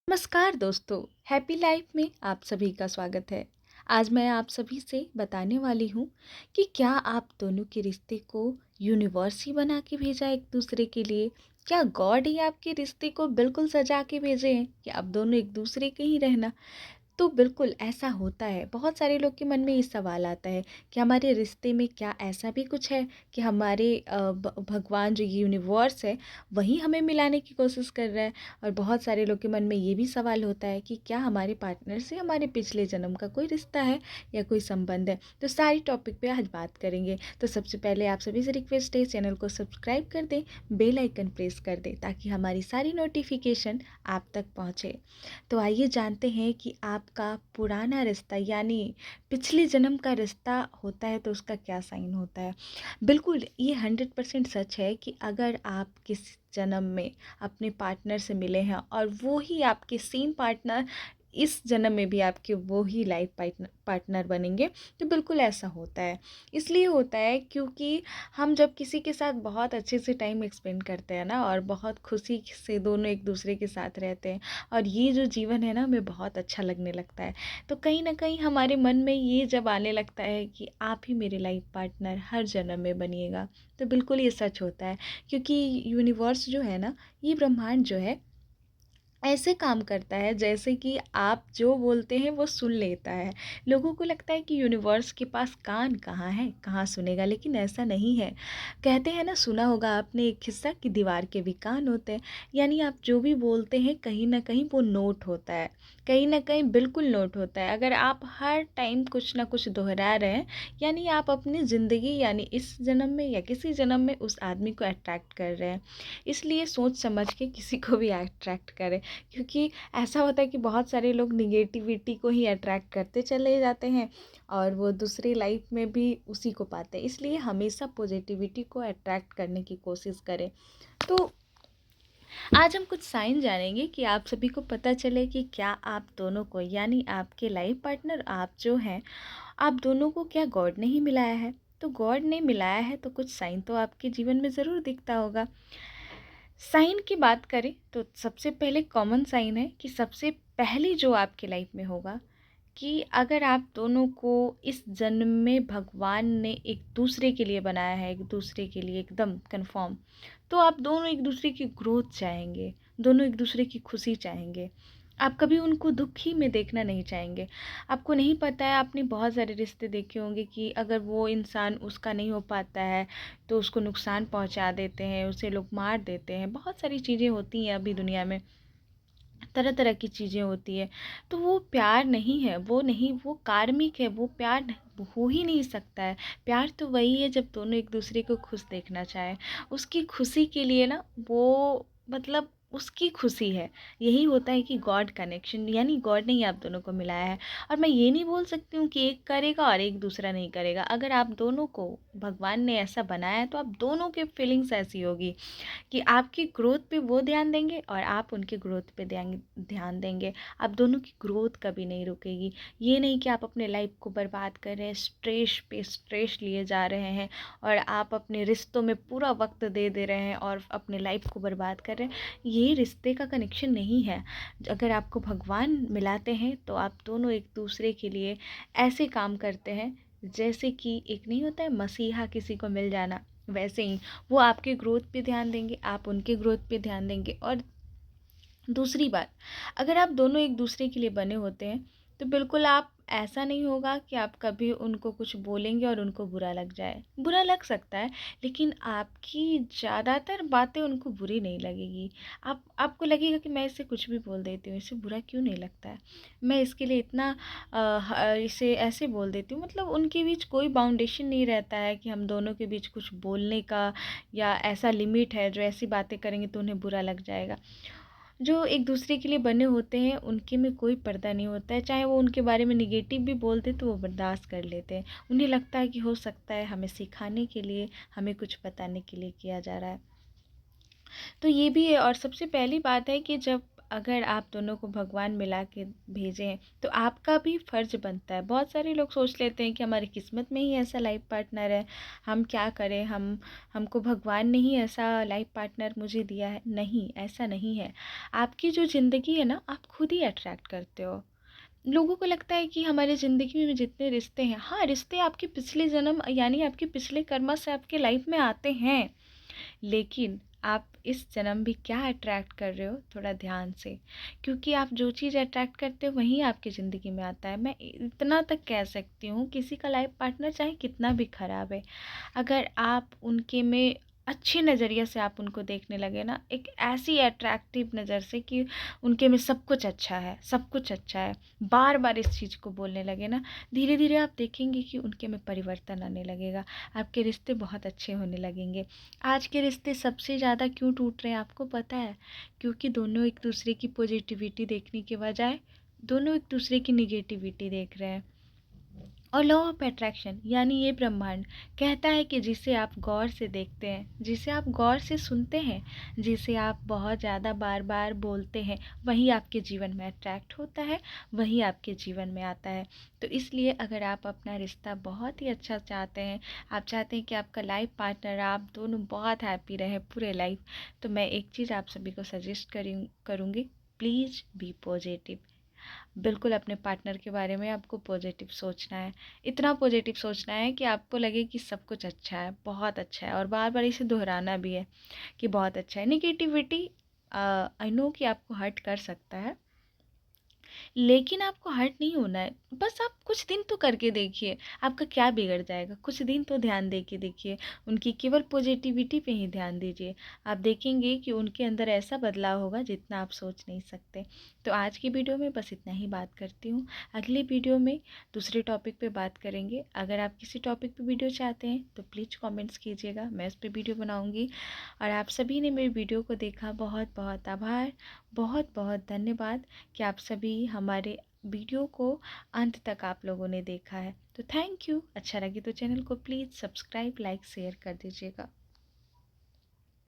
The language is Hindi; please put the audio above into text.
नमस्कार दोस्तों, हैप्पी लाइफ में आप सभी का स्वागत है। आज मैं आप सभी से बताने वाली हूँ कि क्या आप दोनों के रिश्ते को यूनिवर्स ही बना के भेजा है एक दूसरे के लिए? क्या गॉड ही आपके रिश्ते को बिल्कुल सजा के भेजे हैं कि आप दोनों एक दूसरे के ही रहना? तो बिल्कुल ऐसा होता है। बहुत सारे लोग के मन में ये सवाल आता है कि हमारे रिश्ते में क्या ऐसा भी कुछ है कि हमारे भगवान जो यूनिवर्स है वही हमें मिलाने की कोशिश कर रहा है। और बहुत सारे लोग के मन में ये भी सवाल होता है कि क्या हमारे पार्टनर से हमारे पिछले जन्म का कोई रिश्ता है या कोई संबंध है। तो सारी टॉपिक पे आज बात करेंगे। तो सबसे पहले आप सभी से रिक्वेस्ट है, चैनल को सब्सक्राइब कर दें, बेल आइकन प्रेस कर दें ताकि हमारी सारी नोटिफिकेशन आप तक पहुँचे। तो आइए जानते हैं कि आपका पुराना रिश्ता यानी पिछले जन्म का रिश्ता होता है तो उसका क्या साइन होता है। बिल्कुल ये 100% सच है कि अगर आप किस जन्म में अपने पार्टनर से मिले हैं और वो ही आपके सेम पार्टनर इस जन्म में भी आपके वो ही लाइफ पार्टनर बनेंगे, तो बिल्कुल ऐसा होता है। इसलिए होता है क्योंकि हम जब किसी के साथ बहुत अच्छे से टाइम स्पेंड करते हैं ना और बहुत खुशी से दोनों एक दूसरे के साथ रहते हैं और ये जो जीवन है ना हमें बहुत अच्छा लगने लगता है। तो कहीं न कहीं हमारे मन में ये जब आने लगता है कि आप ही मेरे लाइफ पार्टनर हर जन्म में बनिएगा, तो बिल्कुल ये सच होता है। क्योंकि यूनिवर्स जो है ना, ये ब्रह्मांड जो है ऐसे काम करता है जैसे कि आप जो बोलते हैं वो सुन लेता है। लोगों को लगता है कि यूनिवर्स के पास कान कहाँ है, कहाँ सुनेगा, लेकिन ऐसा नहीं है। कहते हैं ना, सुना होगा आपने एक किस्सा कि दीवार के भी कान होते हैं। यानी आप जो भी बोलते हैं कहीं न कहीं वो नोट होता है, कहीं न कहीं बिल्कुल नोट होता है। अगर आप हर टाइम कुछ ना कुछ दोहरा रहे हैं, यानी आप अपनी ज़िंदगी यानी इस जन्म में या किसी जन्म में उस आदमी को अट्रैक्ट कर रहे हैं। इसलिए सोच समझ के किसी को भी अट्रैक्ट करें। क्योंकि ऐसा होता है कि बहुत सारे लोग निगेटिविटी को ही अट्रैक्ट करते चले जाते हैं और वो दूसरी लाइफ में भी उसी को पाते हैं। इसलिए हमेशा पॉजिटिविटी को अट्रैक्ट करने की कोशिश करें। तो आज हम कुछ साइन जानेंगे कि आप सभी को पता चले कि क्या आप दोनों को यानी आपके लाइफ पार्टनर आप जो हैं, आप दोनों को क्या गॉड ने ही मिलाया है। तो गॉड ने मिलाया है तो कुछ साइन तो आपके जीवन में ज़रूर दिखता होगा। साइन की बात करें तो सबसे पहले कॉमन साइन है कि सबसे पहले जो आपके लाइफ में होगा कि अगर आप दोनों को इस जन्म में भगवान ने एक दूसरे के लिए बनाया है, एक दूसरे के लिए एकदम कंफर्म, तो आप दोनों एक दूसरे की ग्रोथ चाहेंगे, दोनों एक दूसरे की खुशी चाहेंगे। आप कभी उनको दुखी में देखना नहीं चाहेंगे। आपको नहीं पता है, आपने बहुत सारे रिश्ते देखे होंगे कि अगर वो इंसान उसका नहीं हो पाता है तो उसको नुकसान पहुंचा देते हैं, उसे लोग मार देते हैं। बहुत सारी चीज़ें होती हैं अभी दुनिया में, तरह तरह की चीज़ें होती है। तो वो प्यार नहीं है, वो नहीं, वो कार्मिक है, वो प्यार हो ही नहीं सकता है। प्यार तो वही है जब दोनों एक दूसरे को खुश देखना चाहे, उसकी खुशी के लिए ना, वो मतलब उसकी खुशी है। यही होता है कि गॉड कनेक्शन, यानी गॉड ने ही आप दोनों को मिलाया है। और मैं ये नहीं बोल सकती हूँ कि एक करेगा और एक दूसरा नहीं करेगा। अगर आप दोनों को भगवान ने ऐसा बनाया है तो आप दोनों के फीलिंग्स ऐसी होगी कि आपकी ग्रोथ पे वो ध्यान देंगे और आप उनके ग्रोथ पे ध्यान ध्यान देंगे। आप दोनों की ग्रोथ कभी नहीं रुकेगी। ये नहीं कि आप अपने लाइफ को बर्बाद कर रहे हैं, स्ट्रेस पे स्ट्रेस लिए जा रहे हैं और आप अपने रिश्तों में पूरा वक्त दे दे रहे हैं और अपने लाइफ को बर्बाद कर रहे हैं। ये रिश्ते का कनेक्शन नहीं है। अगर आपको भगवान मिलाते हैं तो आप दोनों एक दूसरे के लिए ऐसे काम करते हैं जैसे कि एक नहीं होता है मसीहा किसी को मिल जाना, वैसे ही वो आपके ग्रोथ पे ध्यान देंगे, आप उनके ग्रोथ पे ध्यान देंगे। और दूसरी बात, अगर आप दोनों एक दूसरे के लिए बने होते हैं तो बिल्कुल आप ऐसा नहीं होगा कि आप कभी उनको कुछ बोलेंगे और उनको बुरा लग जाए। बुरा लग सकता है, लेकिन आपकी ज़्यादातर बातें उनको बुरी नहीं लगेगी। आपको लगेगा कि मैं इसे कुछ भी बोल देती हूँ, इसे बुरा क्यों नहीं लगता है, मैं इसके लिए इतना इसे ऐसे बोल देती हूँ। मतलब उनके बीच कोई बाउंडेशन नहीं रहता है कि हम दोनों के बीच कुछ बोलने का या ऐसा लिमिट है जो ऐसी बातें करेंगे तो उन्हें बुरा लग जाएगा। जो एक दूसरे के लिए बने होते हैं उनके में कोई पर्दा नहीं होता है। चाहे वो उनके बारे में निगेटिव भी बोलते तो वो बर्दाश्त कर लेते हैं। उन्हें लगता है कि हो सकता है हमें सिखाने के लिए, हमें कुछ बताने के लिए किया जा रहा है। तो ये भी है। और सबसे पहली बात है कि जब अगर आप दोनों को भगवान मिला के भेजे हैं तो आपका भी फ़र्ज़ बनता है। बहुत सारे लोग सोच लेते हैं कि हमारी किस्मत में ही ऐसा लाइफ पार्टनर है, हम क्या करें, हमको भगवान ने ही ऐसा लाइफ पार्टनर मुझे दिया है। नहीं, ऐसा नहीं है। आपकी जो ज़िंदगी है ना, आप खुद ही अट्रैक्ट करते हो। लोगों को लगता है कि हमारी ज़िंदगी में जितने रिश्ते हैं, हाँ, रिश्ते आपके पिछले जन्म यानी आपके पिछले कर्म से आपके लाइफ में आते हैं, लेकिन आप इस जन्म भी क्या अट्रैक्ट कर रहे हो, थोड़ा ध्यान से, क्योंकि आप जो चीज़ अट्रैक्ट करते हो वही आपकी ज़िंदगी में आता है। मैं इतना तक कह सकती हूँ, किसी का लाइफ पार्टनर चाहे कितना भी ख़राब है, अगर आप उनके में अच्छे नज़रिए से आप उनको देखने लगे ना, एक ऐसी अट्रैक्टिव नज़र से कि उनके में सब कुछ अच्छा है, सब कुछ अच्छा है, बार बार इस चीज़ को बोलने लगे ना, धीरे धीरे आप देखेंगे कि उनके में परिवर्तन आने लगेगा, आपके रिश्ते बहुत अच्छे होने लगेंगे। आज के रिश्ते सबसे ज़्यादा क्यों टूट रहे हैं आपको पता है? क्योंकि दोनों एक दूसरे की पॉजिटिविटी देखने के बजाय दोनों एक दूसरे की निगेटिविटी देख रहे हैं। और लॉ ऑफ अट्रैक्शन यानी ये ब्रह्मांड कहता है कि जिसे आप गौर से देखते हैं, जिसे आप गौर से सुनते हैं, जिसे आप बहुत ज़्यादा बार बार बोलते हैं, वही आपके जीवन में अट्रैक्ट होता है, वही आपके जीवन में आता है। तो इसलिए अगर आप अपना रिश्ता बहुत ही अच्छा चाहते हैं, आप चाहते हैं कि आपका लाइफ पार्टनर, आप दोनों बहुत हैप्पी रहे पूरे लाइफ, तो मैं एक चीज़ आप सभी को सजेस्ट करूँगी, प्लीज़ बी पॉजिटिव। बिल्कुल अपने पार्टनर के बारे में आपको पॉजिटिव सोचना है, इतना पॉजिटिव सोचना है कि आपको लगे कि सब कुछ अच्छा है, बहुत अच्छा है, और बार बार इसे दोहराना भी है कि बहुत अच्छा है। निगेटिविटी आई नो कि आपको हर्ट कर सकता है, लेकिन आपको हर्ट नहीं होना है। बस आप कुछ दिन तो करके देखिए, आपका क्या बिगड़ जाएगा? कुछ दिन तो ध्यान दे के देखिए, उनकी केवल पॉजिटिविटी पे ही ध्यान दीजिए। आप देखेंगे कि उनके अंदर ऐसा बदलाव होगा जितना आप सोच नहीं सकते। तो आज की वीडियो में बस इतना ही बात करती हूँ। अगली वीडियो में दूसरे टॉपिक पे बात करेंगे। अगर आप किसी टॉपिक पे वीडियो चाहते हैं तो प्लीज़ कमेंट्स कीजिएगा, मैं उस पे वीडियो बनाऊँगी। और आप सभी ने मेरी वीडियो को देखा, बहुत बहुत आभार, बहुत बहुत धन्यवाद कि आप सभी हमारे वीडियो को अंत तक आप लोगों ने देखा है। तो थैंक यू। अच्छा लगे तो चैनल को प्लीज़ सब्सक्राइब, लाइक, शेयर कर दीजिएगा।